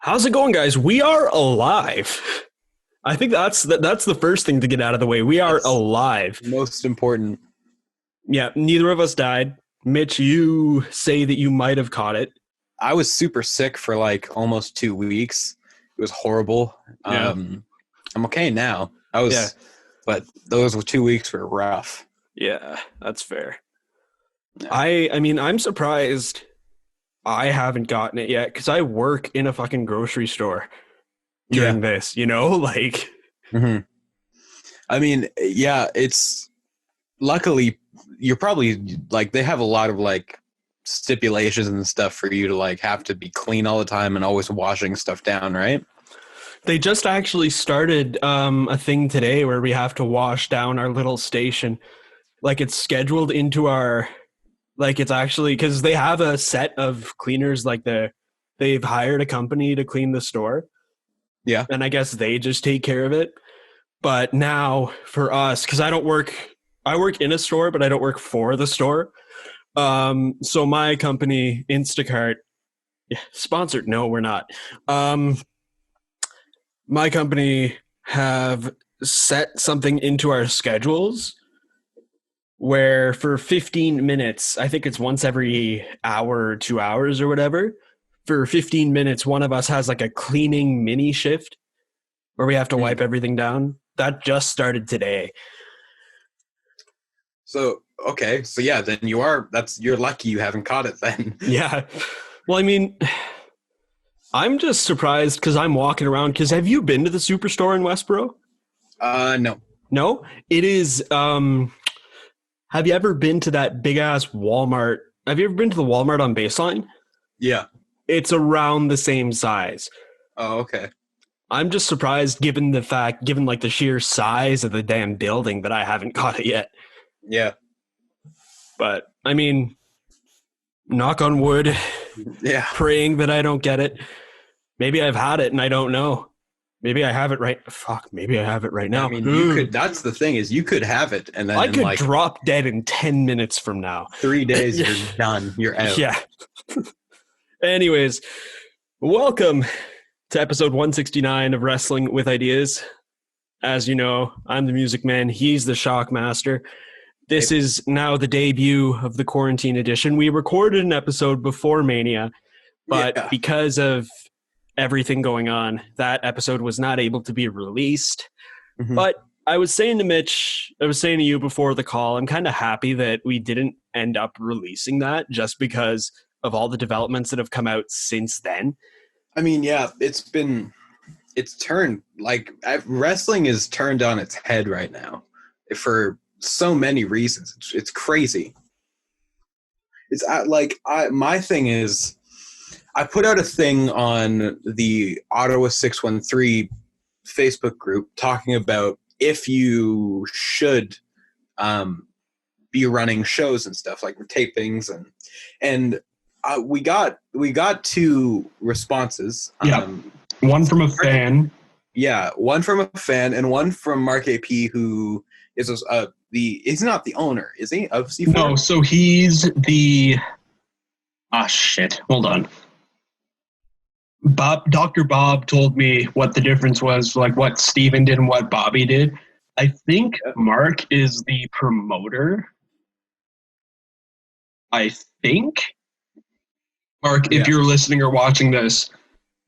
How's it going, guys? We are alive. I think that's the first thing to get out of the way. We are That's alive. most important. Yeah, neither of us died. Mitch, you say that you might have caught it. I was super sick for like almost 2 weeks. It was horrible. Yeah. I'm okay now. Yeah. But those 2 weeks were rough. Yeah, that's fair. Yeah. I mean, I'm surprised I haven't gotten it yet because I work in a fucking grocery store Yeah. during this, you know? Like, hmm I mean, yeah, it's luckily you're probably like they have a lot of like stipulations and stuff for you to like have to be clean all the time and always washing stuff down, right? they just actually started a thing today where we have to wash down our little station. Like, it's scheduled into our like it's actually because they have a set of cleaners they've hired a company to clean the store, Yeah. and I guess they just take care of it. But now for us, because I work in a store, but I don't work for the store. So my company, Instacart, yeah, sponsored. No, we're not. Um, my company have set something into our schedules where for 15 minutes, I think it's once every hour or 2 hours or whatever, for 15 minutes, one of us has like a cleaning mini shift where we have to wipe Mm. everything down. That just started today. So okay, so yeah, then you're lucky you haven't caught it then. Yeah. Well, I mean, I'm just surprised because I'm walking around. Because have you been to the superstore in Westboro? No. No, it is. Have you ever been to that big ass Walmart? Have you ever been to the Walmart on Baseline? Yeah. It's around the same size. Oh, okay. I'm just surprised given like the sheer size of the damn building that I haven't caught it yet. Yeah. But I mean, knock on wood, Yeah. praying that I don't get it. Maybe I've had it and I don't know. Maybe I have it right. Fuck, maybe I have it right I now. mean, you could. That's the thing is, you could have it, and then I in could like drop dead in 10 minutes from now. 3 days, you're done. You're out. Yeah. Anyways, welcome to episode 169 of Wrestling with Ideas. As you know, I'm the music man. He's the shock master. This is now the debut of the quarantine edition. We recorded an episode before Mania, but Yeah. because of everything going on, that episode was not able to be released. Mhm. But I was saying to Mitch, I was saying to you before the call, I'm kind of happy that we didn't end up releasing that just because of all the developments that have come out since then. I mean, yeah, it's turned like wrestling is turned on its head right now for so many reasons. It's crazy. My thing is, I put out a thing on the Ottawa 613 Facebook group talking about if you should be running shows and stuff like tapings and we got two responses. Yeah, one from a fan. Yeah, one from a fan and one from Mark AP, who is he's not the owner, is he, of C4? No, so he's the shit. Hold on. Dr. Bob told me what the difference was, like what Steven did and what Bobby did. I think Mark is the promoter. I think. Mark, if you're listening or watching this,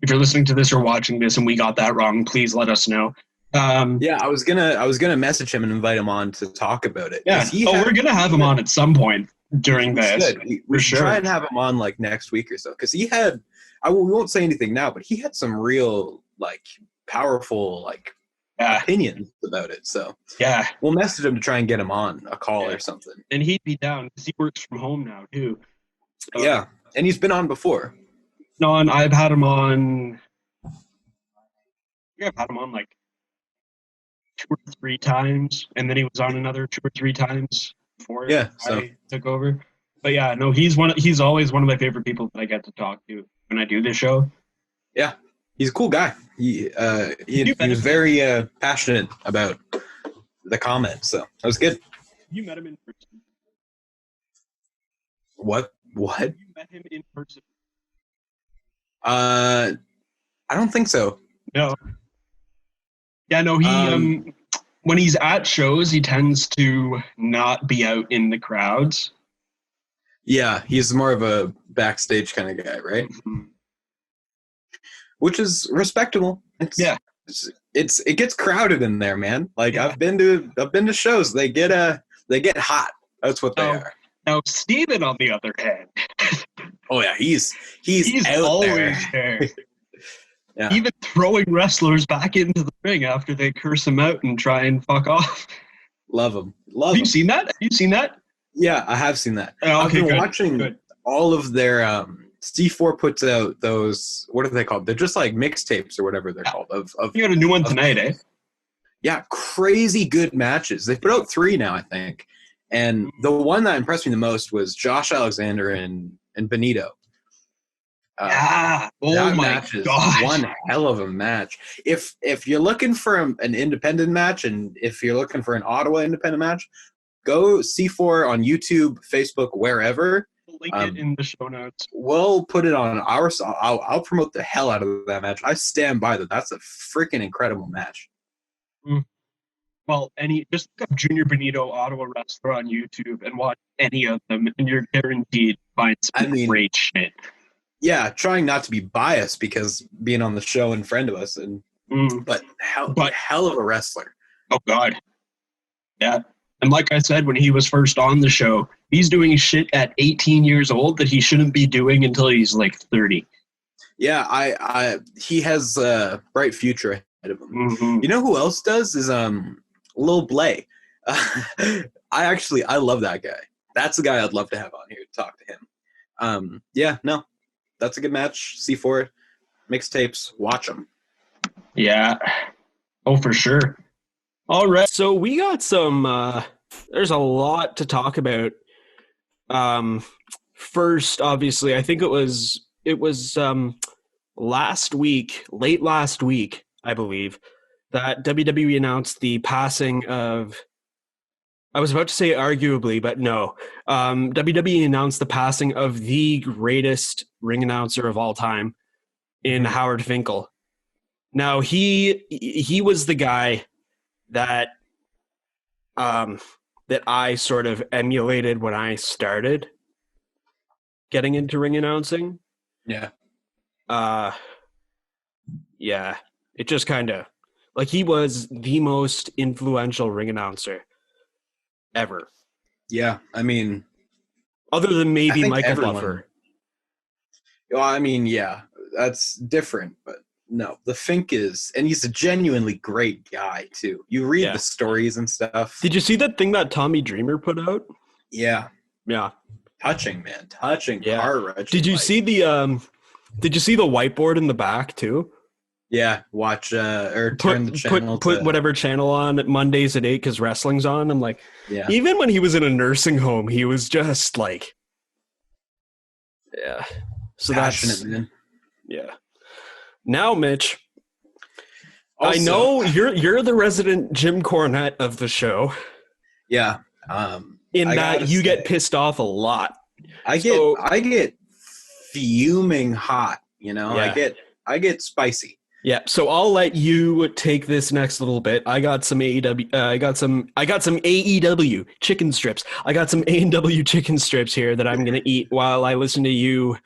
if you're listening to this or watching this and we got that wrong, please let us know. Yeah, I was gonna message him and invite him on to talk about it. Yeah. We're gonna have him on at some point during this. We should try and have him on like next week or so, because he had. We won't say anything now, but he had some real like powerful like opinions about it. So yeah, we'll message him to try and get him on a call or something. And he'd be down because he works from home now too. So, yeah, and he's been on before. No, and I've had him on. I've had him on like 2 or 3 times, and then he was on another 2 or 3 times before I took over. But yeah, no, he's always one of my favorite people that I get to talk to when I do this show. Yeah, he's a cool guy. He was very passionate about the comments, so that was good. You met him in person. What? You met him in person. I don't think so. No. Yeah, no, he when he's at shows, he tends to not be out in the crowds. Yeah, he's more of a backstage kind of guy, right? Mm-hmm. Which is respectable. It gets crowded in there, man. Like Yeah. I've been to shows. They get hot. That's what they are. Now Steven, on the other hand, oh yeah, he's out always there. Yeah. Even throwing wrestlers back into the ring after they curse him out and try and fuck off. Love him. Have you seen that? Have you seen that? Yeah, I have seen that. Oh, okay, I've been watching all of their C4 puts out those, what are they called? They're just like mixtapes or whatever they're called. You got a new one tonight, eh? Yeah, crazy good matches. They put out 3 now, I think. And the one that impressed me the most was Josh Alexander and Benito. Oh my god! One hell of a match. If you're looking for an independent match, and if you're looking for an Ottawa independent match, go C4 on YouTube, Facebook, wherever. We'll link it in the show notes. We'll put it on our. I'll promote the hell out of that match. I stand by that. That's a freaking incredible match. Well, just look up Junior Benito Ottawa Wrestler on YouTube and watch any of them, and you're guaranteed to find some great shit. Yeah, trying not to be biased because being on the show and friend of us, but hell of a wrestler. Oh God, yeah. And like I said, when he was first on the show, he's doing shit at 18 years old that he shouldn't be doing until he's like 30. Yeah, he has a bright future ahead of him. Mm-hmm. You know who else does is Lil Blay. I love that guy. That's the guy I'd love to have on here to talk to him. That's a good match. C4 mixtapes, watch them. Yeah. Oh, for sure. All right. So we got some. There's a lot to talk about. First, obviously, I think it was late last week, I believe, that WWE announced the passing of. I was about to say arguably, but no. WWE announced the passing of the greatest ring announcer of all time in Howard Finkel. Now, he was the guy that that I sort of emulated when I started getting into ring announcing. Yeah. Yeah. It just kind of, like, he was the most influential ring announcer ever. Yeah, I mean, other than maybe Michael Buffer. Well, I mean, yeah, that's different, but no, the Fink is, and he's a genuinely great guy too. You read the stories and stuff. Did you see that thing that Tommy Dreamer put out? Yeah. Touching, man. Touching. Yeah. Heart-wrenching. Did you see the whiteboard in the back too? Yeah, watch or turn the channel. Put whatever channel on Mondays at 8 because wrestling's on. I'm like, yeah. Even when he was in a nursing home, he was just like, yeah. So passionate, man. Yeah. Now, Mitch, also, I know you're the resident Jim Cornette of the show. Yeah. In that you get pissed off a lot. I get fuming hot. You know, yeah. I get spicy. Yeah, so I'll let you take this next little bit. I got some AEW. I got some AEW chicken strips. I got some A&W chicken strips here that I'm gonna eat while I listen to you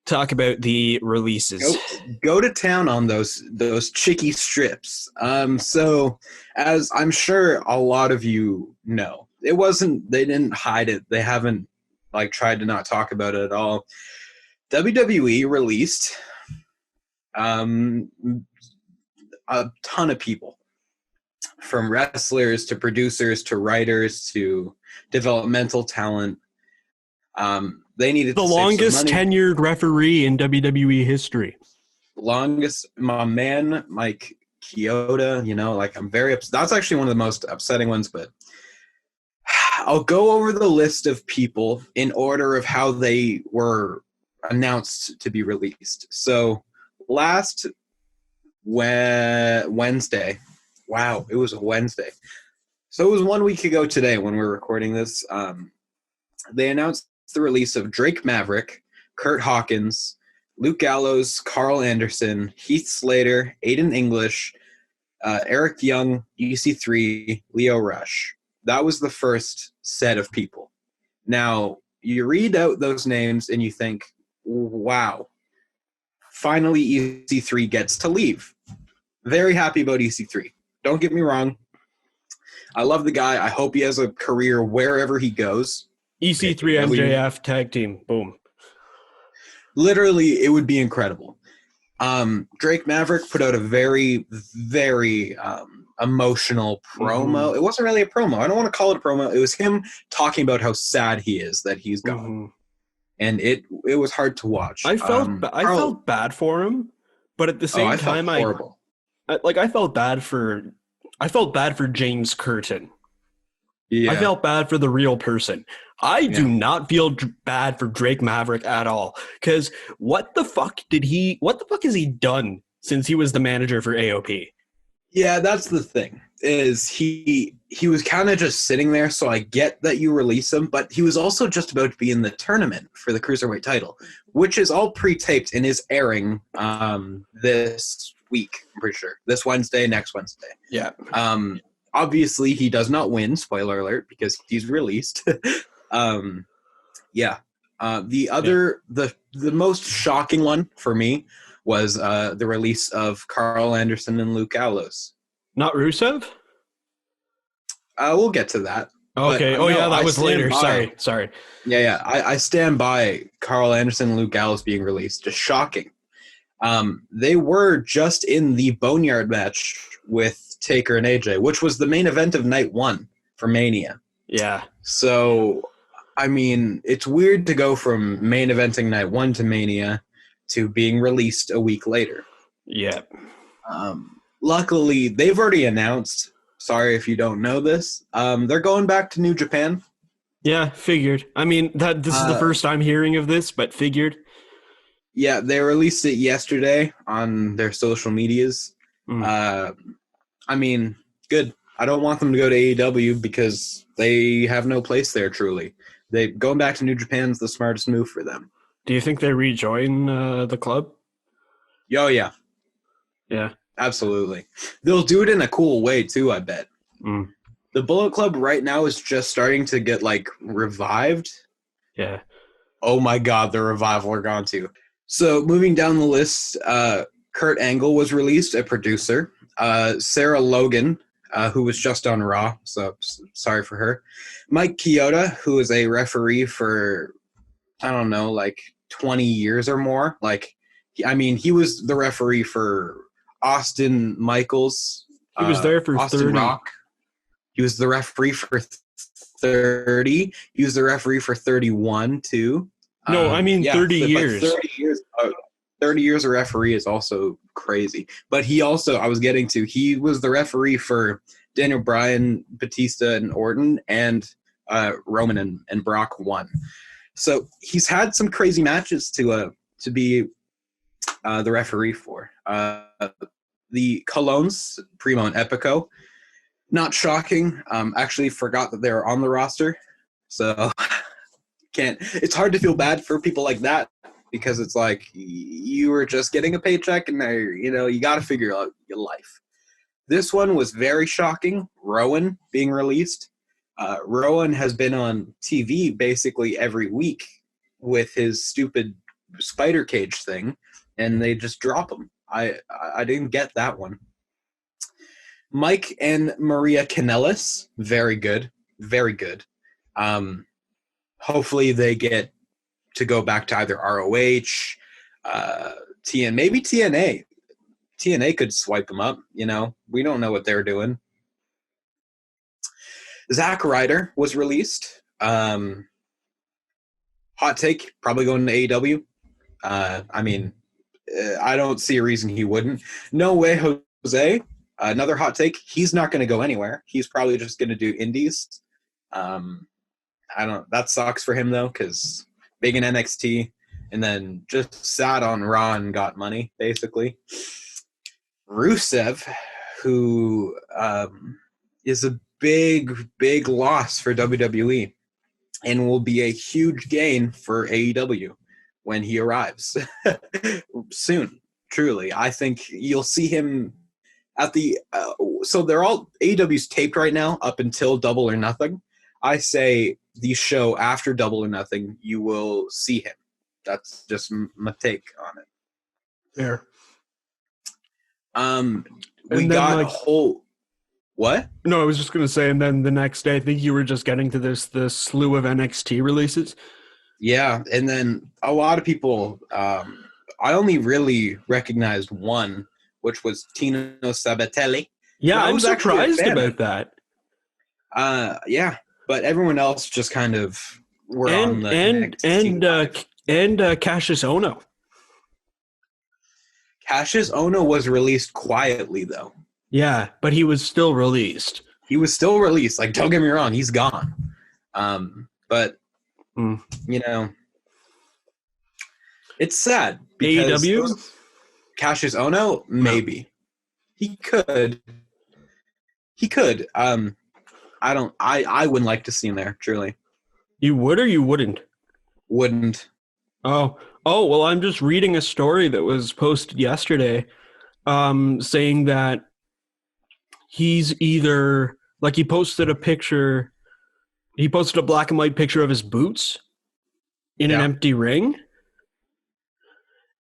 talk about the releases. Go to town on those chicky strips. So as I'm sure a lot of you know, they didn't hide it. They haven't tried to not talk about it at all. WWE released a ton of people, from wrestlers to producers to writers to developmental talent. They needed the longest tenured referee in WWE history. Longest, my man Mike Chioda. You know, I'm very upset. That's actually one of the most upsetting ones. But I'll go over the list of people in order of how they were announced to be released. So last Wednesday, wow, it was a Wednesday. So it was 1 week ago today when we're recording this. They announced the release of Drake Maverick, Kurt Hawkins, Luke Gallows, Carl Anderson, Heath Slater, Aiden English, Eric Young, EC3, Leo Rush. That was the first set of people. Now, you read out those names and you think, wow, finally EC3 gets to leave. Very happy about EC3. Don't get me wrong. I love the guy. I hope he has a career wherever he goes. EC3 MJF tag team. Boom. Literally, it would be incredible. Drake Maverick put out a very, very emotional promo. Mm-hmm. It wasn't really a promo. I don't want to call it a promo. It was him talking about how sad he is that he's gone. Mm-hmm. And it was hard to watch. I felt bad for him, but at the same time, I felt bad for James Curtin. Yeah. I felt bad for the real person. I do not feel bad for Drake Maverick at all. Because what the fuck has he done since he was the manager for AOP? Yeah, that's the thing. Is he was kind of just sitting there, so I get that you release him, but he was also just about to be in the tournament for the Cruiserweight title, which is all pre-taped and is airing this week, I'm pretty sure. This Wednesday, next Wednesday. Yeah. Obviously, he does not win, spoiler alert, because he's released. The most shocking one for me was the release of Carl Anderson and Luke Gallows. Not Rusev? We'll get to that. Okay. But, that was later. Sorry. Yeah. I stand by Carl Anderson and Luke Gallows being released. Just shocking. They were just in the Boneyard match with Taker and AJ, which was the main event of night 1 for Mania. Yeah. So, I mean, it's weird to go from main eventing night 1 to Mania to being released a week later. Yeah. Luckily, they've already announced, sorry if you don't know this, they're going back to New Japan. Yeah, figured. I mean, this is the first I'm hearing of this, but figured. Yeah, they released it yesterday on their social medias. I mean, good. I don't want them to go to AEW because they have no place there, truly. Going back to New Japan is the smartest move for them. Do you think they rejoin the club? Oh, yeah. Yeah. Absolutely. They'll do it in a cool way, too, I bet. The Bullet Club right now is just starting to get, revived. Yeah. Oh, my God, the revival are gone, too. So, moving down the list, Kurt Angle was released, a producer. Sarah Logan, who was just on Raw, so sorry for her. Mike Chioda, who is a referee for, 20 years or more. He was the referee for Austin Michaels. He was there for Austin 30. Rock. He was the referee for 30. He was the referee for 31, too. No, 30 years. 30 years. 30 years a referee is also crazy. But he was the referee for Daniel Bryan, Batista, and Orton, and Roman and Brock won. So he's had some crazy matches to be the referee for. The Colognes, Primo and Epico, not shocking. Actually forgot that they were on the roster. So it's hard to feel bad for people like that. Because it's like you were just getting a paycheck and you got to figure out your life. This one was very shocking. Rowan being released. Rowan has been on TV basically every week with his stupid spider cage thing, and they just drop him. I didn't get that one. Mike and Maria Kanellis, very good. Very good. Hopefully they get to go back to either ROH, maybe TNA. TNA could swipe them up, We don't know what they're doing. Zack Ryder was released. Hot take, probably going to AEW. I don't see a reason he wouldn't. No Way Jose, another hot take. He's not going to go anywhere. He's probably just going to do indies. That sucks for him, though, because big in NXT, and then just sat on Raw and got money, basically. Rusev, who is a big, big loss for WWE and will be a huge gain for AEW. when he arrives soon. Truly, I think you'll see him at the. So they're all AEW's taped right now up until Double or Nothing. I say the show after Double or Nothing, you will see him. That's just my take on it. There. We got a whole. What? No, I was just gonna say, and then the next day, I think you were just getting to the slew of NXT releases. Yeah, and then a lot of people. I only really recognized one, which was Tino Sabatelli. Yeah, I'm surprised about that. Yeah, but everyone else just kind of were on the and Cassius Ohno. Cassius Ohno was released quietly, though. Yeah, but he was still released. He was still released. Like, don't get me wrong, he's gone. But you know, it's sad. AEW? Cassius Ohno, maybe. No. He could. I wouldn't like to see him there, truly. You would or you wouldn't? Wouldn't. Oh, well, I'm just reading a story that was posted yesterday saying that he's either, like, he posted a black and white picture of his boots in an empty ring.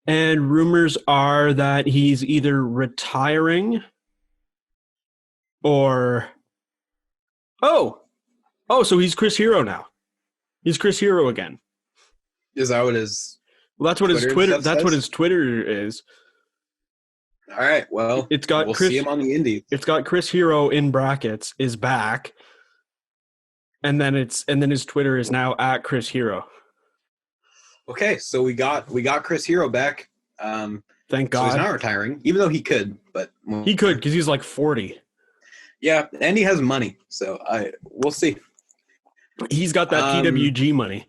And rumors are that he's either retiring or... Oh, so he's Chris Hero now. He's Chris Hero again. Is that what his... Well, that's what his Twitter. That's what his Twitter is. All right. Well, we'll see him on the Indies. It's got Chris Hero in brackets is back, and then his Twitter is now at Chris Hero. Okay, so we got Chris Hero back. Thank God. So he's not retiring, even though he could, but he could because he's like 40. Yeah, and he has money, so we'll see. He's got that PWG money.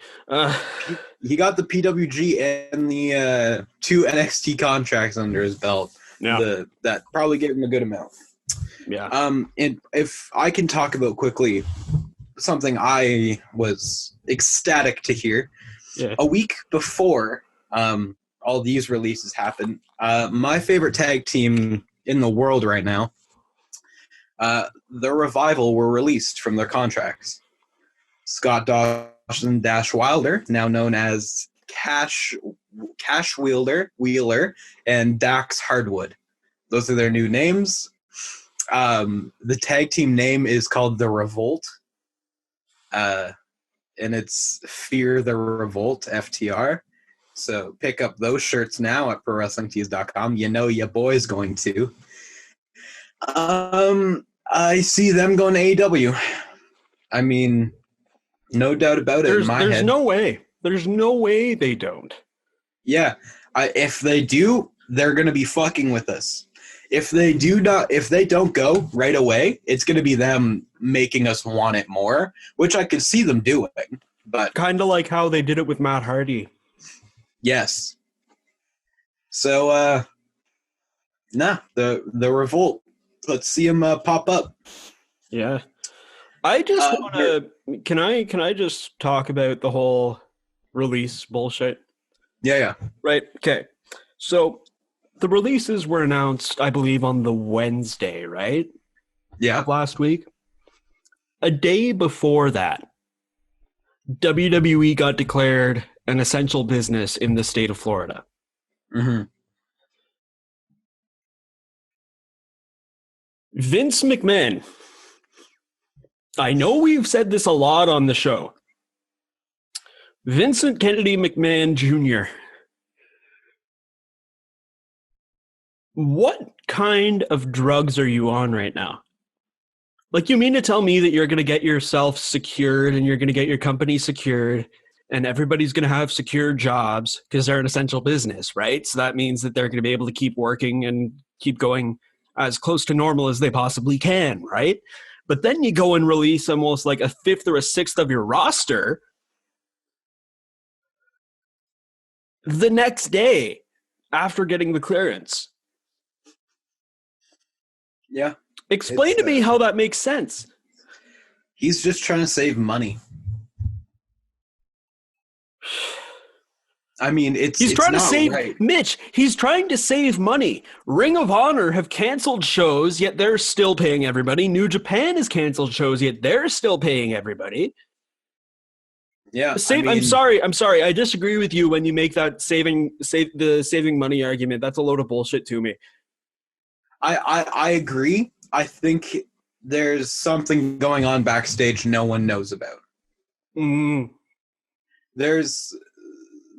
He got the PWG and the 2 NXT contracts under his belt. Yeah. That probably gave him a good amount. Yeah. And if I can talk about quickly something I was ecstatic to hear. Yeah. A week before all these releases happened, my favorite tag team in the world right now, the Revival, were released from their contracts. Scott Dawson Dash Wilder, now known as Cash Wheeler, and Dax Hardwood. Those are their new names. The tag team name is called The Revolt. And it's Fear the Revolt, FTR. So pick up those shirts now at ProWrestlingTees.com. You know your boy's going to. I see them going to AEW. I mean... No doubt about it in my head. There's no way. There's no way they don't. Yeah. If they do, they're going to be fucking with us. If they don't go right away, it's going to be them making us want it more, which I could see them doing. But kind of like how they did it with Matt Hardy. Yes. So, the Revolt. Let's see them pop up. Yeah. I just want to. Can I just talk about the whole release bullshit? Yeah. Right. Okay. So the releases were announced, I believe, on the Wednesday, right? Yeah. Of last week. A day before that, WWE got declared an essential business in the state of Florida. Mm-hmm. Vince McMahon. I know we've said this a lot on the show. Vincent Kennedy McMahon Jr. What kind of drugs are you on right now? Like, you mean to tell me that you're going to get yourself secured and you're going to get your company secured and everybody's going to have secure jobs because they're an essential business, right? So that means that they're going to be able to keep working and keep going as close to normal as they possibly can, right? But then you go and release almost like a fifth or a sixth of your roster the next day after getting the clearance. Yeah. Explain to me how that makes sense. He's just trying to save money. I mean, He's trying to save Mitch. He's trying to save money. Ring of Honor have canceled shows, yet they're still paying everybody. New Japan has canceled shows, yet they're still paying everybody. Yeah, I'm sorry. I disagree with you when you make that saving money argument. That's a load of bullshit to me. I agree. I think there's something going on backstage no one knows about.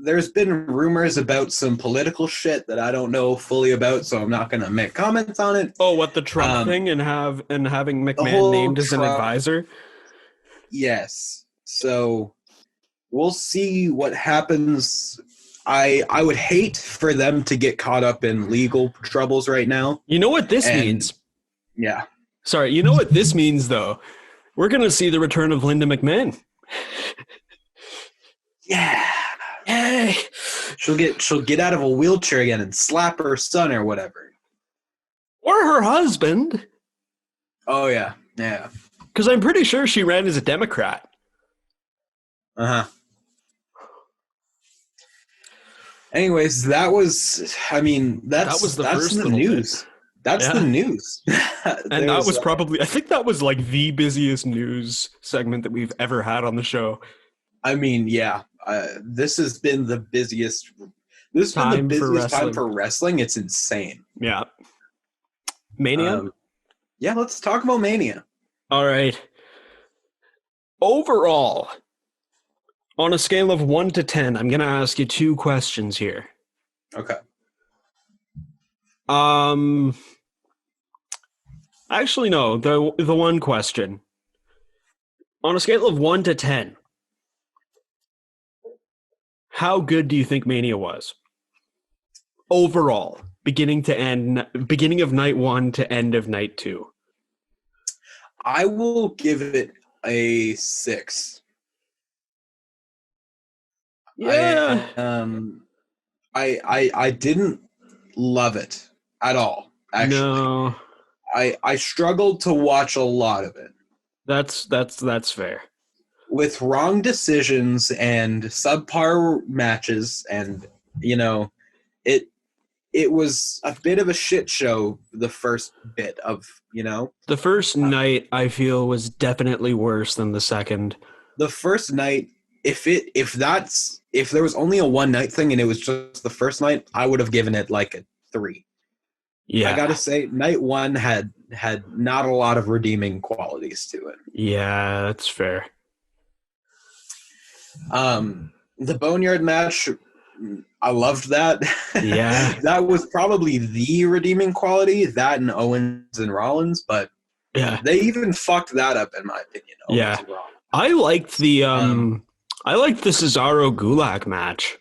There's been rumors about some political shit that I don't know fully about, so I'm not going to make comments on it. Oh, what, the Trump thing and having McMahon named as an advisor? Yes. So we'll see what happens. I would hate for them to get caught up in legal troubles right now. You know what this means? Yeah. Sorry, you know what this means, though? We're going to see the return of Linda McMahon. Yeah. Yay. She'll get out of a wheelchair again and slap her son or whatever. Or her husband. Oh, yeah. Yeah. Because I'm pretty sure she ran as a Democrat. Uh-huh. Anyways, that was the news. Bit. That's the news. And that was I think that was like the busiest news segment that we've ever had on the show. I mean, yeah. This has been the busiest. This has been the busiest time for wrestling. It's insane. Yeah. Mania? Yeah, let's talk about Mania. All right. Overall, on a scale of 1 to 10, I'm going to ask you 2 questions here. Okay. Actually, no. The one question. On a scale of 1 to 10, how good do you think Mania was? Overall, beginning of night 1 to end of night 2. I will give it a 6. Yeah. I didn't love it at all. Actually, no. I struggled to watch a lot of it. That's fair. With wrong decisions and subpar matches, and it was a bit of a shit show. The first bit of the first night, I feel, was definitely worse than the second. The first night, if there was only a one night thing and it was just the first night, I would have given it like a 3. Yeah, I gotta say, night 1 had not a lot of redeeming qualities to it. Yeah, that's fair. The Boneyard match, I loved that. Yeah. That was probably the redeeming quality, that and Owens and Rollins, but yeah, they even fucked that up in my opinion. Owens and Rollins. I liked the Cesaro Gulak match.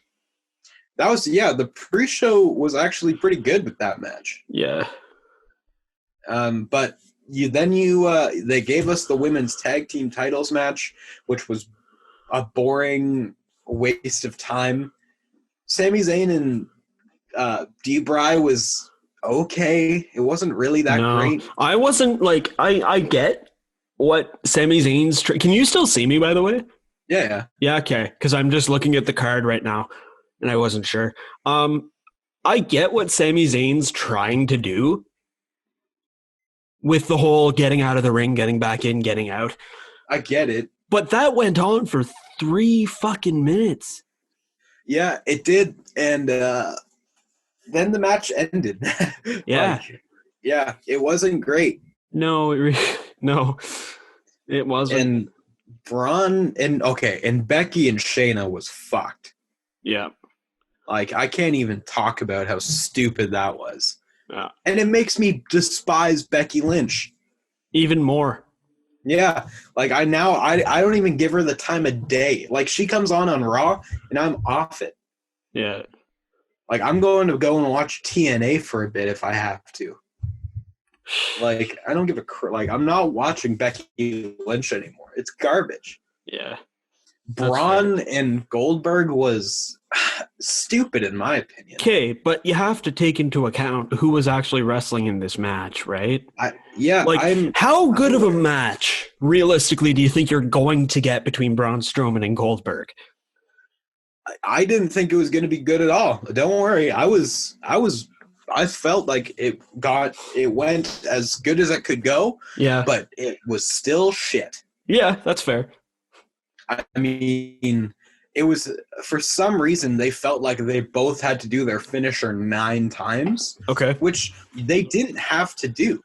That was the pre-show was actually pretty good with that match. Yeah. But they gave us the women's tag team titles match, which was a boring waste of time. Sami Zayn and D-Bry was okay. It wasn't really that great. I wasn't like I get what Sami Zayn's. Can you still see me, by the way? Yeah. Yeah. Okay. Because I'm just looking at the card right now, and I wasn't sure. I get what Sami Zayn's trying to do with the whole getting out of the ring, getting back in, getting out. I get it. But that went on for 3 fucking minutes. Yeah, it did. And then the match ended. Yeah. It wasn't great. No, it wasn't. And Braun and Becky and Shayna was fucked. Yeah. Like, I can't even talk about how stupid that was. Yeah. And it makes me despise Becky Lynch. Even more. Yeah. Like, I don't even give her the time of day. Like, she comes on Raw, and I'm off it. Yeah. Like, I'm going to go and watch TNA for a bit if I have to. Like, I don't give a like, I'm not watching Becky Lynch anymore. It's garbage. Yeah. Braun and Goldberg was stupid in my opinion. Okay, but you have to take into account who was actually wrestling in this match, right? How good of a match, realistically, do you think you're going to get between Braun Strowman and Goldberg? I didn't think it was going to be good at all. Don't worry. I felt like it went as good as it could go. Yeah. But it was still shit. Yeah, that's fair. I mean, it was, for some reason, they felt like they both had to do their finisher 9 times. Okay. Which they didn't have to do.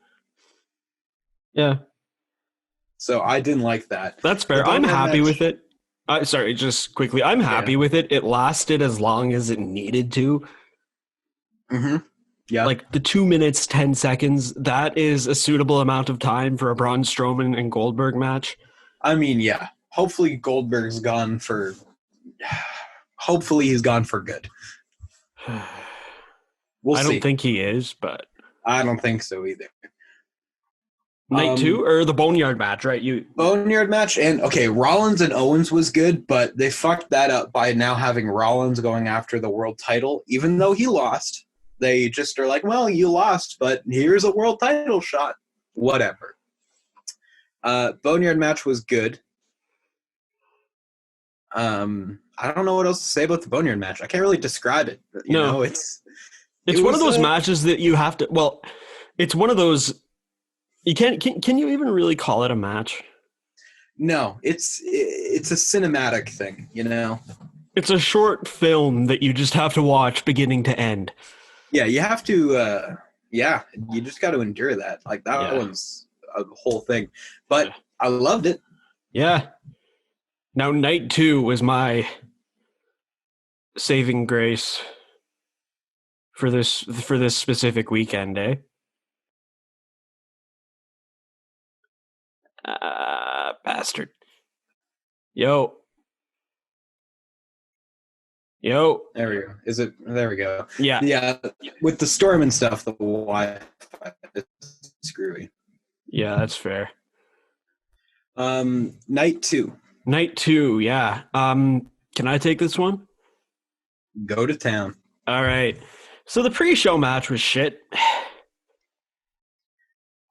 Yeah. So I didn't like that. That's fair. I'm happy with it. Sorry, just quickly. I'm happy with it. It lasted as long as it needed to. Mm-hmm. Yeah. Like the 2 minutes, 10 seconds, that is a suitable amount of time for a Braun Strowman and Goldberg match. I mean, yeah. Hopefully Goldberg's gone for... Hopefully he's gone for good. We'll see. I don't think he is, but... I don't think so either. Night 2 or the Boneyard match, right? Boneyard match, and okay, Rollins and Owens was good, but they fucked that up by now having Rollins going after the world title, even though he lost. They just are like, well, you lost, but here's a world title shot. Whatever. Boneyard match was good. I don't know what else to say about the Boneyard match. I can't really describe it. You know, it's one of those matches that you have to. Well, it's one of those. You can't. Can you even really call it a match? No, it's a cinematic thing. You know, it's a short film that you just have to watch beginning to end. Yeah, you have to. You just got to endure that. Like that one's a whole thing. But I loved it. Yeah. Now, night 2 was my saving grace for this specific weekend, eh? Bastard. Yo. There we go. There we go. Yeah. Yeah. With the storm and stuff, the Wi-Fi is screwy. Yeah, that's fair. Night 2. Night 2, yeah. Can I take this one? Go to town. All right. So the pre-show match was shit.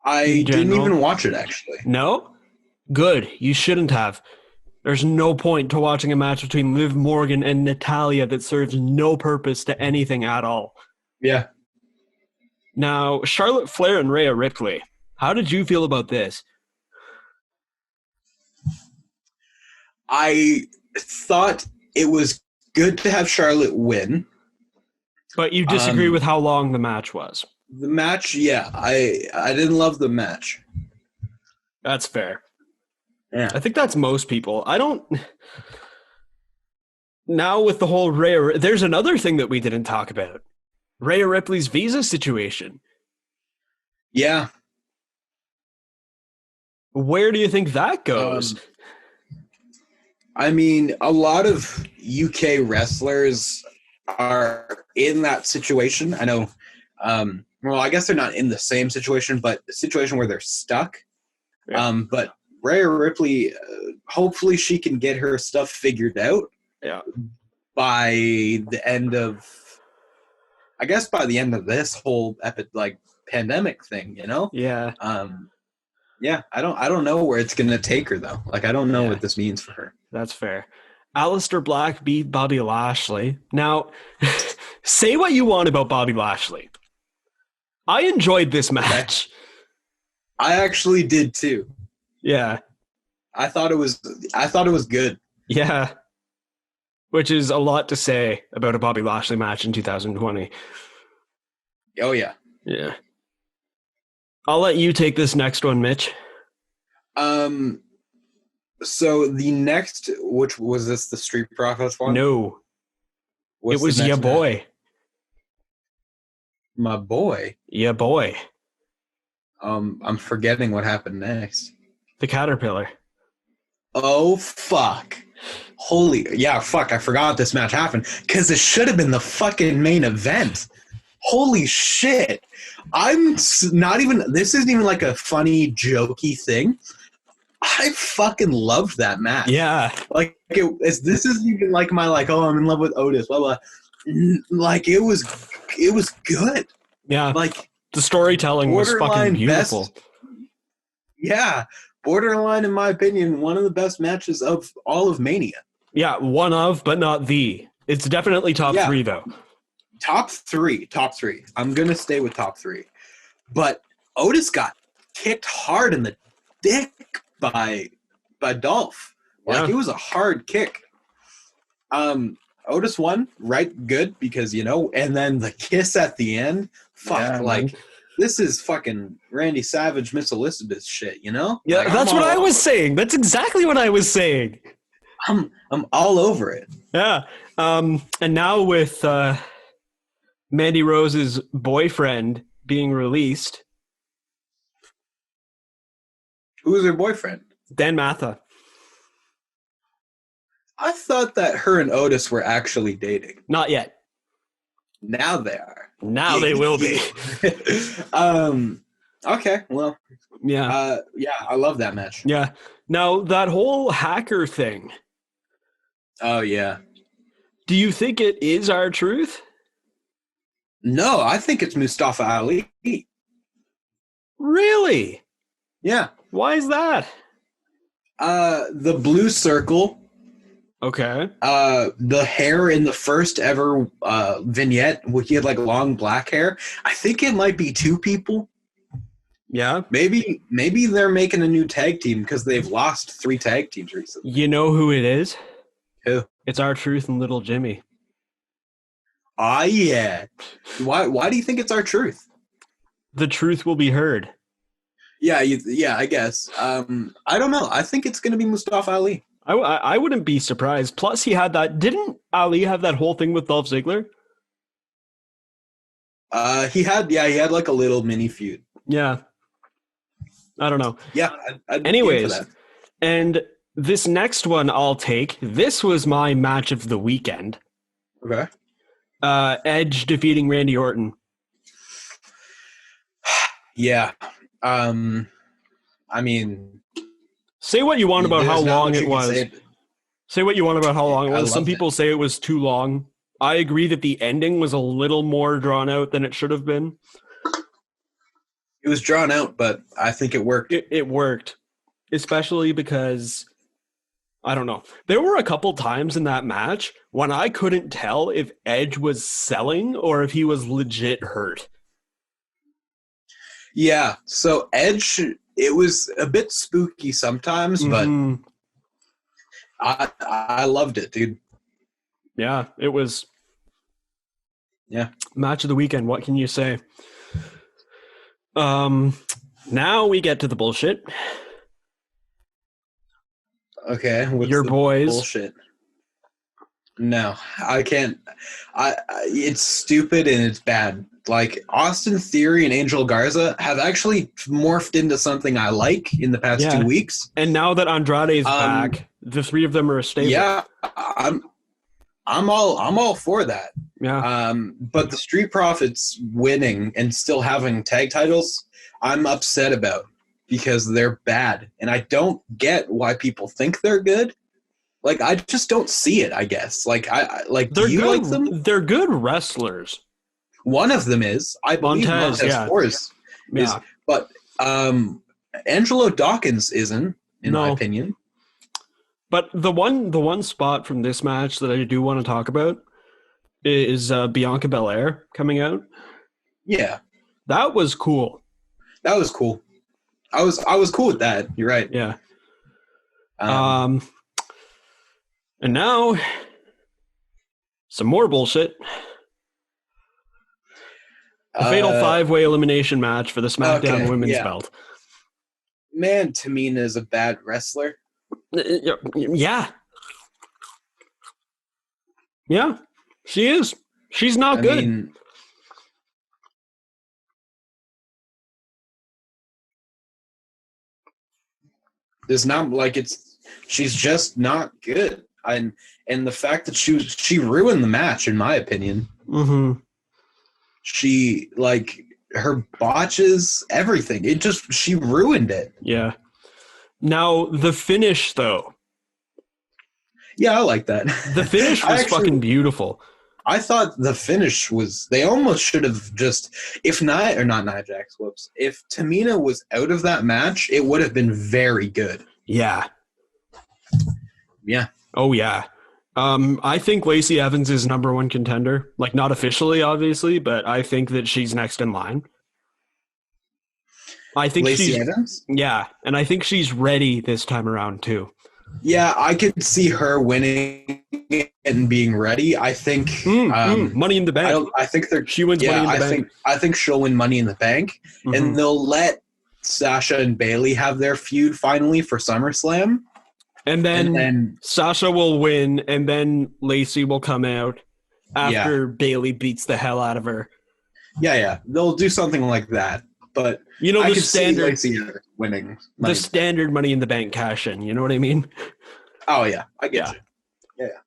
I didn't even watch it, actually. No? Good. You shouldn't have. There's no point to watching a match between Liv Morgan and Natalya that serves no purpose to anything at all. Yeah. Now, Charlotte Flair and Rhea Ripley. How did you feel about this? I thought it was good to have Charlotte win. But you disagree with how long the match was. The match, yeah. I didn't love the match. That's fair. Yeah. I think that's most people. I don't... Now with the whole Rhea... There's another thing that we didn't talk about. Rhea Ripley's visa situation. Yeah. Where do you think that goes? I mean, a lot of UK wrestlers are in that situation. I know... well, I guess they're not in the same situation, but the situation where they're stuck. Yeah. But Rhea Ripley, hopefully she can get her stuff figured out. Yeah. By the end of, I guess by the end of this whole pandemic thing, you know? Yeah. Yeah. I don't know where it's gonna take her though. Like I don't know what this means for her. That's fair. Aleister Black beat Bobby Lashley. Now, say what you want about Bobby Lashley. I enjoyed this match. I actually did too. Yeah. I thought it was good. Yeah. Which is a lot to say about a Bobby Lashley match in 2020. Oh yeah. Yeah. I'll let you take this next one, Mitch. So the next, which was this, the Street Profits one? No. It was ya boy. My boy? Ya boy. I'm forgetting what happened next. The Caterpillar. Oh, fuck. Fuck, I forgot this match happened. Because it should have been the fucking main event. Holy shit. This isn't even like a funny, jokey thing. I fucking loved that match. Yeah. Like, this isn't even like my, I'm in love with Otis, blah, blah. Like, it was good. Yeah. Like, the storytelling was fucking beautiful. Yeah. Borderline, in my opinion, one of the best matches of all of Mania. Yeah, one of, but not the. It's definitely top three, though. Top three. I'm going to stay with top three. But Otis got kicked hard in the dick by Dolph. Like, it was a hard kick. Otis won, right? Good, because, and then the kiss at the end, man. This is fucking Randy Savage, Miss Elizabeth shit, Yeah, like, that's what I was saying. That's exactly what I was saying. I'm all over it. Yeah. And now with Mandy Rose's boyfriend being released. Who's her boyfriend? Dan Matha. I thought that her and Otis were actually dating. Not yet. Now they are. Now they will be. Okay, well. Yeah. I love that match. Yeah. Now, that whole hacker thing. Oh, yeah. Do you think it is R-Truth? No, I think it's Mustafa Ali. Really? Yeah. Why is that? The blue circle. Okay. The hair in the first ever vignette, where he had like long black hair. I think it might be two people. Yeah. Maybe they're making a new tag team because they've lost 3 tag teams recently. You know who it is? Who? It's R-Truth and Little Jimmy. Ah, yeah. Why do you think it's R-Truth? The truth will be heard. Yeah, I guess. I don't know. I think it's going to be Mustafa Ali. I wouldn't be surprised. Plus, he had that. Didn't Ali have that whole thing with Dolph Ziggler? He had like a little mini feud. Yeah. I don't know. Yeah. Anyways, and this next one I'll take. This was my match of the weekend. Okay. Edge defeating Randy Orton. Yeah. I mean, say what you want about how long it was. Say what you want about how long it was. Some people say it was too long. I agree that the ending was a little more drawn out than it should have been. It was drawn out, but I think it worked. It worked, especially because, I don't know. There were a couple times in that match when I couldn't tell if Edge was selling or if he was legit hurt. Yeah, so Edge, it was a bit spooky sometimes, but I loved it, dude. Yeah, it was. Yeah. Match of the weekend, what can you say? Now we get to the bullshit. Okay, what's your the boys bullshit? No, I can't. It's stupid and it's bad. Like, Austin Theory and Angel Garza have actually morphed into something I like in the past 2 weeks. And now that Andrade's back, the three of them are a stable. Yeah, I'm all for that. Yeah. But the Street Profits winning and still having tag titles, I'm upset about because they're bad, and I don't get why people think they're good. Like, I just don't see it. I guess. Like, do you like them? They're good wrestlers. One of them is, I believe, Montez Ford is. But Angelo Dawkins isn't, in my opinion. But the one spot from this match that I do want to talk about is Bianca Belair coming out. Yeah, that was cool. That was cool. I was cool with that. You're right. Yeah. And now some more bullshit. A fatal 5-way elimination match for the SmackDown Women's Belt. Man, Tamina is a bad wrestler. Yeah. Yeah, she is. She's not good. I mean, it's not like she's just not good. And the fact that she ruined the match, in my opinion. Mm-hmm. She, like, her botches, everything. She ruined it. Yeah. Now, the finish, though. Yeah, I like that. The finish was fucking beautiful. I thought the finish was, they almost should have just, if Tamina was out of that match, it would have been very good. Yeah. Yeah. Oh, yeah. I think Lacey Evans is number one contender. Like, not officially, obviously, but I think that she's next in line. I think Lacey Evans? Yeah, and I think she's ready this time around, too. Yeah, I could see her winning and being ready. I think Money in the Bank. I think she wins Money in the Bank. I think she'll win Money in the Bank, and they'll let Sasha and Bailey have their feud finally for SummerSlam. And then Sasha will win, and then Lacey will come out after Bailey beats the hell out of her. Yeah. They'll do something like that. But the standard see Lacey winning. Standard Money in the Bank cash in. You know what I mean? Oh yeah, I get you. Yeah.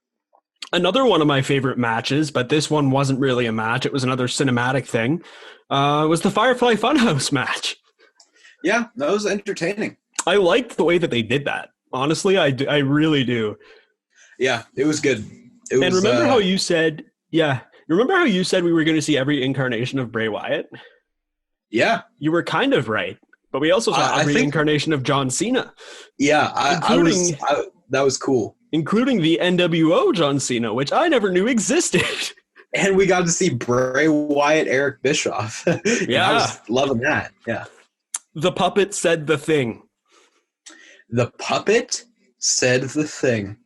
Another one of my favorite matches, but this one wasn't really a match. It was another cinematic thing. Was the Firefly Funhouse match. Yeah, that was entertaining. I liked the way that they did that. Honestly, I really do. Yeah, it was good. Remember how you said we were going to see every incarnation of Bray Wyatt? Yeah. You were kind of right. But we also saw every incarnation of John Cena. Yeah, that was cool. Including the NWO John Cena, which I never knew existed. And we got to see Bray Wyatt, Eric Bischoff. Yeah. I was loving that. Yeah. The puppet said the thing. The puppet said the thing.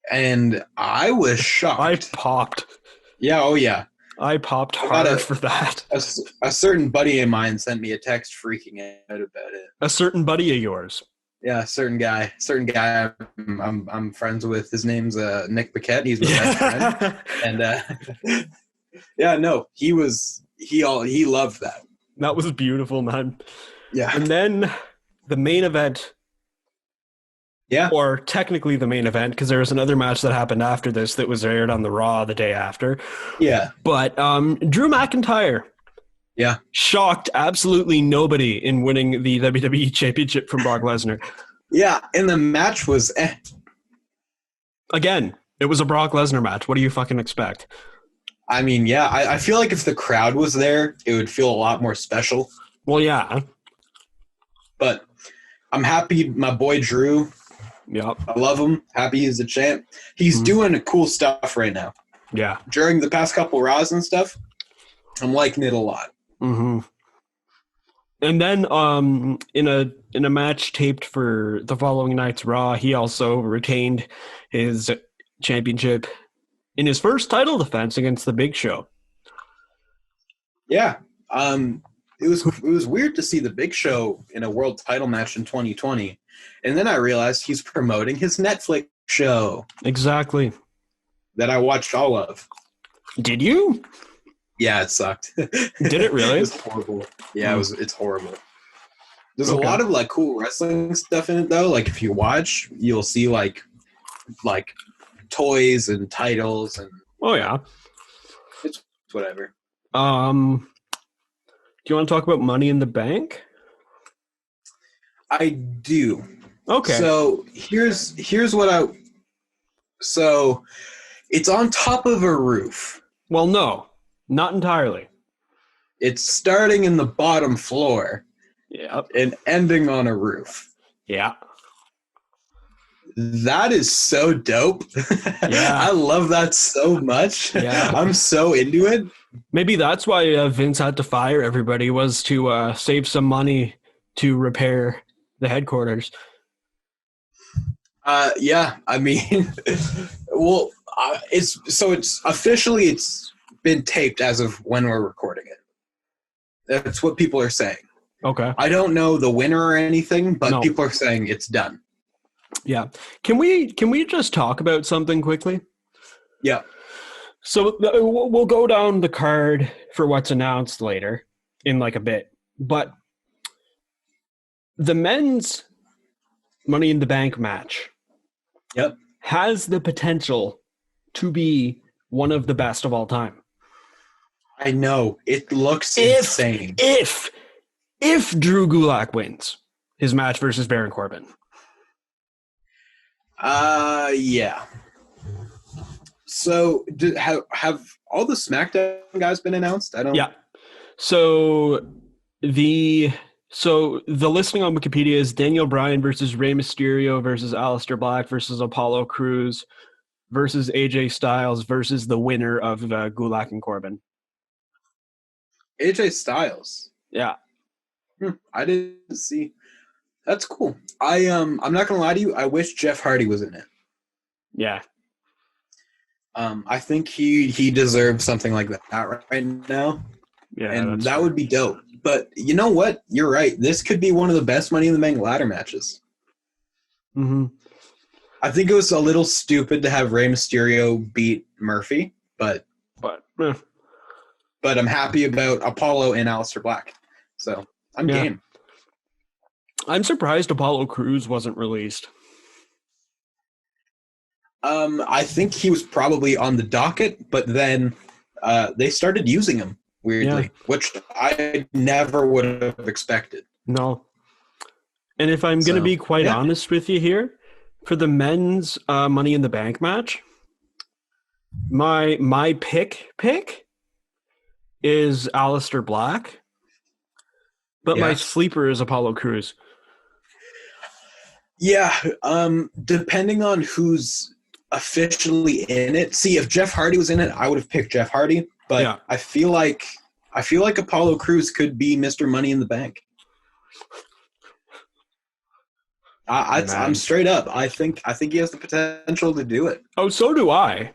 And I was shocked. I popped. Yeah, oh yeah. I popped hard for that. A certain buddy of mine sent me a text freaking out about it. A certain buddy of yours. Yeah, a certain guy I'm friends with. His name's Nick Paquette. He's my best friend. And he loved that. That was beautiful, man. Yeah. And then the main event. Yeah. Or technically the main event, because there was another match that happened after this that was aired on the Raw the day after. Yeah. But Drew McIntyre. Yeah. Shocked absolutely nobody in winning the WWE Championship from Brock Lesnar. Yeah, and the match was Again, it was a Brock Lesnar match. What do you fucking expect? I mean, yeah, I feel like if the crowd was there, it would feel a lot more special. Well, yeah. But I'm happy my boy Drew. Yep. I love him. Happy he's the champ. He's doing cool stuff right now. Yeah. During the past couple Raws and stuff, I'm liking it a lot. Mm-hmm. And then in a match taped for the following night's Raw, he also retained his championship in his first title defense against the Big Show. Yeah. It was weird to see the Big Show in a world title match in 2020. And then I realized he's promoting his Netflix show. Exactly. That I watched all of. Did you? Yeah, it sucked. Did it really? It was horrible. Yeah, it's horrible. There's a lot of like cool wrestling stuff in it though. Like if you watch, you'll see like toys and titles and it's whatever. Do you want to talk about Money in the Bank? I do. Okay. So here's what so it's on top of a roof. Well, no, not entirely. It's starting in the bottom floor. Yep. And ending on a roof. Yeah. That is so dope. Yeah. I love that so much. Yeah. I'm so into it. Maybe that's why Vince had to fire everybody, was to save some money to repair the headquarters. Yeah, I mean, well, it's been taped as of when we're recording it. That's what people are saying. Okay. I don't know the winner or anything, but people are saying it's done. Yeah. Can we just talk about something quickly? Yeah. So we'll go down the card for what's announced later in like a bit, but the men's Money in the Bank match has the potential to be one of the best of all time. I know. It looks insane. If Drew Gulak wins his match versus Baron Corbin. Yeah. So have all the SmackDown guys been announced? Yeah. So the listing on Wikipedia is Daniel Bryan versus Rey Mysterio versus Aleister Black versus Apollo Crews versus AJ Styles versus the winner of Gulak and Corbin. AJ Styles. Yeah. I didn't see. That's cool. I'm not gonna lie to you. I wish Jeff Hardy was in it. Yeah. I think he deserves something like that right now. Yeah, and that fair. would be dope. But you know what? You're right. This could be one of the best Money in the Bank ladder matches. Mm-hmm. I think it was a little stupid to have Rey Mysterio beat Murphy, but I'm happy about Apollo and Aleister Black. So I'm game. I'm surprised Apollo Crews wasn't released. I think he was probably on the docket, but then they started using him weirdly, which I never would have expected. No. And if I'm going to be quite honest with you here, for the men's Money in the Bank match, my pick is Aleister Black, but my sleeper is Apollo Crews. Yeah, depending on who's officially in it. See, if Jeff Hardy was in it, I would have picked Jeff Hardy, but I feel like Apollo Crews could be Mr. Money in the Bank. I'm straight up. I think he has the potential to do it. Oh, so do I.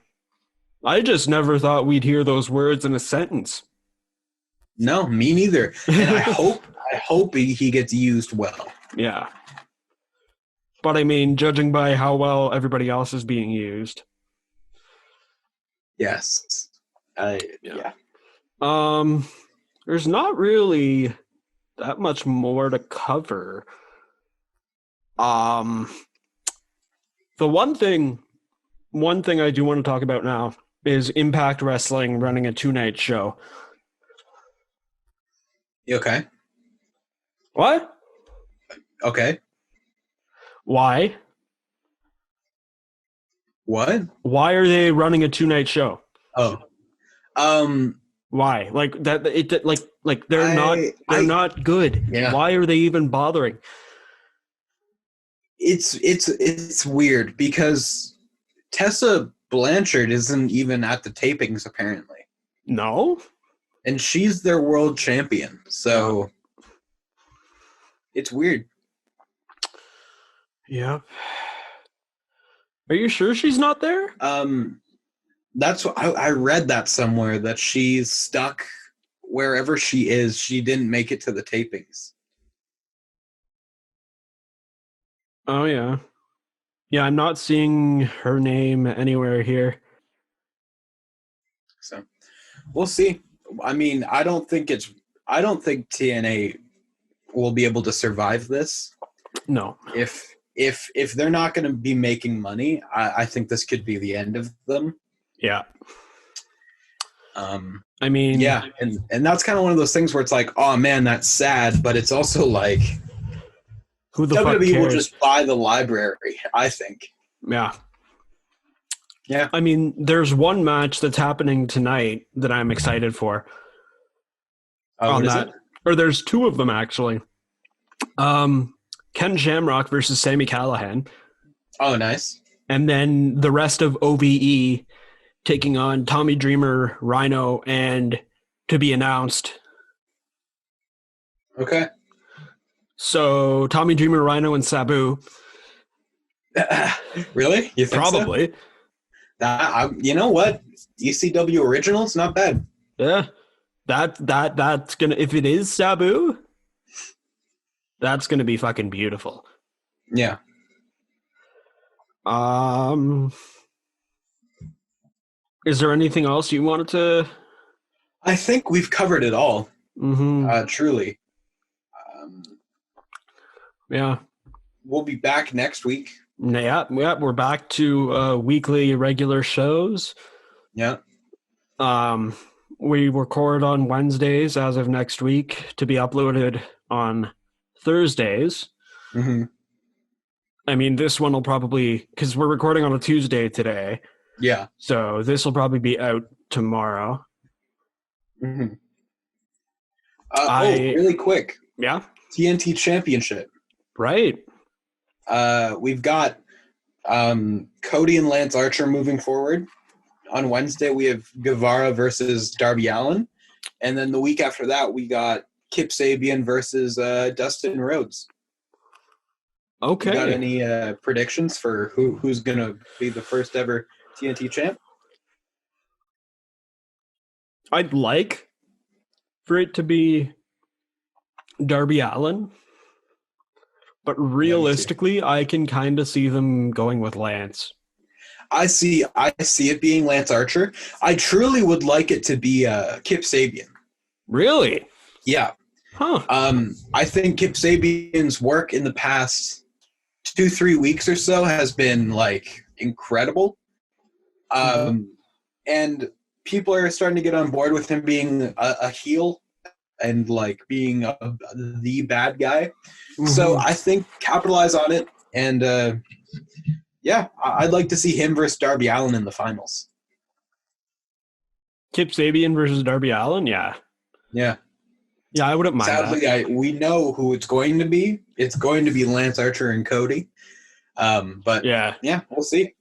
I just never thought we'd hear those words in a sentence. No, me neither. And I hope he gets used well. Yeah. But I mean, judging by how well everybody else is being used. Yes. Yeah. There's not really that much more to cover. The one thing I do want to talk about now is Impact Wrestling running a 2-night show. You okay? What? Okay. Why? What? Why are they running a 2-night show? Oh. Why? Like that like they're not good. Yeah. Why are they even bothering? It's weird because Tessa Blanchard isn't even at the tapings apparently. No? And she's their world champion. So it's weird. Yep. Are you sure she's not there? That's what I read that somewhere, that she's stuck wherever she is. She didn't make it to the tapings. Oh, yeah. Yeah, I'm not seeing her name anywhere here. So we'll see. I mean, I don't think TNA will be able to survive this. No. If they're not going to be making money, I think this could be the end of them. Yeah. I mean, yeah, and that's kind of one of those things where it's like, oh man, that's sad, but it's also like, who the fuck WWE cares? will just buy the library, I think. Yeah. Yeah. I mean, there's one match that's happening tonight that I'm excited for. What is it? Or there's two of them actually. Ken Shamrock versus Sami Callihan. Oh, nice. And then the rest of OVE taking on Tommy Dreamer, Rhino, and to be announced. Okay. So Tommy Dreamer, Rhino, and Sabu. Really? You think Probably. So? You know what? ECW Originals, not bad. Yeah. That's gonna, if it is Sabu, that's gonna be fucking beautiful. Yeah. Is there anything else you wanted to? I think we've covered it all. Mm-hmm. Truly. Yeah. We'll be back next week. Yeah, we're back to weekly regular shows. Yeah. We record on Wednesdays as of next week to be uploaded on Thursdays. Mm-hmm. I mean, this one will probably, because we're recording on a Tuesday today. Yeah. So this will probably be out tomorrow. Mm-hmm. Really quick. Yeah. TNT Championship. Right. We've got Cody and Lance Archer moving forward. On Wednesday, we have Guevara versus Darby Allin. And then the week after that, we got Kip Sabian versus Dustin Rhodes. Okay. You got any predictions for who's going to be the first ever TNT champ? I'd like for it to be Darby Allin, but realistically, I can kind of see them going with Lance. I see it being Lance Archer. I truly would like it to be Kip Sabian. Really? Yeah. Huh. I think Kip Sabian's work in the past 2-3 weeks or so has been like incredible. And people are starting to get on board with him being a heel and like being the bad guy. Mm-hmm. So I think capitalize on it. And yeah, I'd like to see him versus Darby Allin in the finals. Kip Sabian versus Darby Allin? Yeah. Yeah. Yeah, I wouldn't mind Sadly, that. We know who it's going to be. It's going to be Lance Archer and Cody. But yeah, we'll see.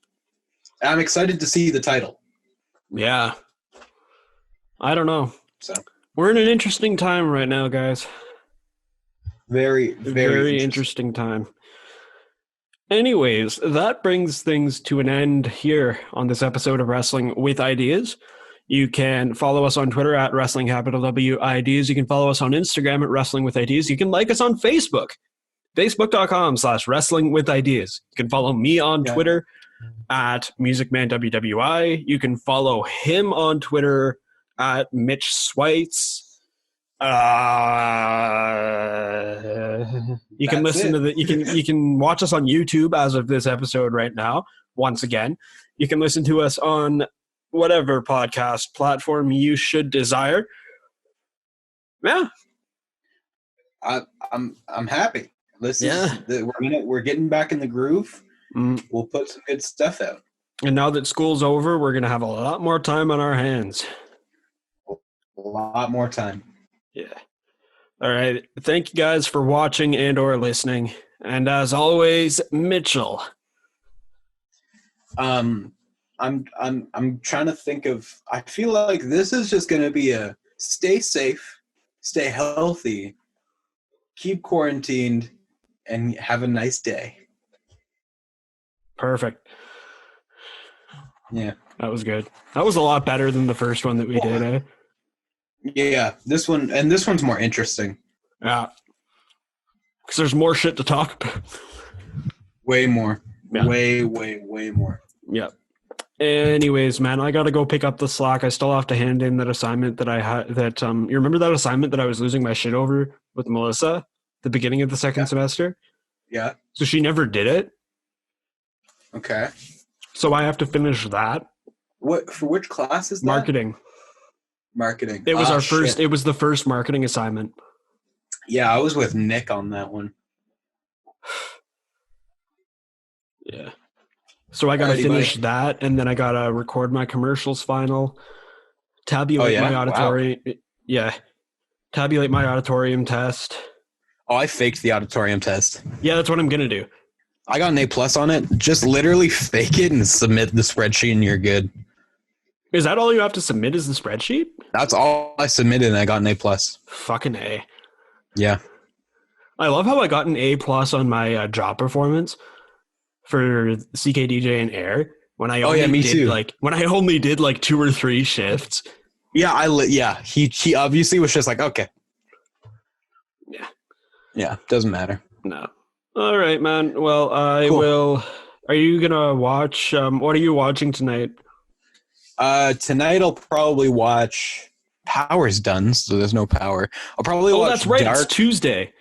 I'm excited to see the title. Yeah. I don't know. So we're in an interesting time right now, guys. Very, very interesting time. Anyways, that brings things to an end here on this episode of Wrestling with Ideas. You can follow us on Twitter at WrestlingWIdeas. You can follow us on Instagram at Wrestling with Ideas. You can like us on Facebook, facebook.com/WrestlingWithIdeas. You can follow me on Twitter at MusicManWWI. You can follow him on Twitter at Mitch Swites. You can listen to you can watch us on YouTube as of this episode right now. Once again, you can listen to us on whatever podcast platform you should desire. Yeah, I'm happy. We're getting back in the groove. We'll put some good stuff out. And now that school's over, we're gonna have a lot more time on our hands. A lot more time. Yeah. All right. Thank you guys for watching and or listening. And as always, Mitchell. I'm trying to think of. I feel like this is just going to be a stay safe, stay healthy, keep quarantined, and have a nice day. Perfect. Yeah, that was good. That was a lot better than the first one that we did, eh? Yeah, this one's more interesting. Yeah, because there's more shit to talk about. Way more. Yeah. Way more. Yeah. Anyways, man, I gotta go pick up the slack. I still have to hand in that assignment that I had. You remember that assignment that I was losing my shit over with Melissa, the beginning of the second semester? Yeah. So she never did it. Okay. So I have to finish that. For which class is that? Marketing. It was our first. It was the first marketing assignment. Yeah, I was with Nick on that one. Yeah. So I got to finish that, and then I got to record my commercials final, tabulate my auditorium. Wow. Yeah. Tabulate my auditorium test. Oh, I faked the auditorium test. Yeah, that's what I'm going to do. I got an A+ on it. Just literally fake it and submit the spreadsheet and you're good. Is that all you have to submit is the spreadsheet? That's all I submitted and I got an A+. Fucking A. Yeah. I love how I got an A+ on my job performance for CKDJ and Air when I only did like 2 or 3 shifts. Yeah, he obviously was just like, okay. Yeah. Yeah, doesn't matter. No. All right, man. Well, I will. Are you going to watch what are you watching tonight? Tonight I'll probably watch Power's done, so there's no Power. I'll probably watch that's right. Dark. It's Tuesday.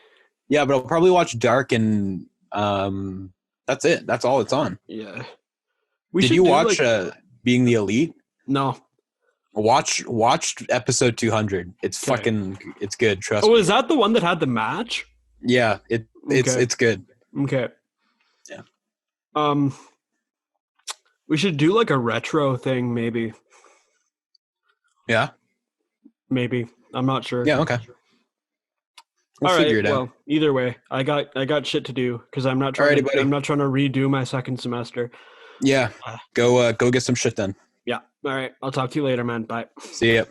Yeah, but I'll probably watch Dark and that's it. That's all it's on. Yeah. Did you watch Being the Elite? No. Watch episode 200. It's it's good. Trust me. Oh, is that the one that had the match? Yeah, it's good. Okay. Yeah. We should do like a retro thing, maybe. Yeah. Maybe. I'm not sure. Yeah. Okay. We'll All figure right. it out. Well, either way, I got shit to do because I'm not Alrighty, buddy. I'm not trying to redo my second semester. Yeah. Go get some shit done. Yeah. All right. I'll talk to you later, man. Bye. See ya.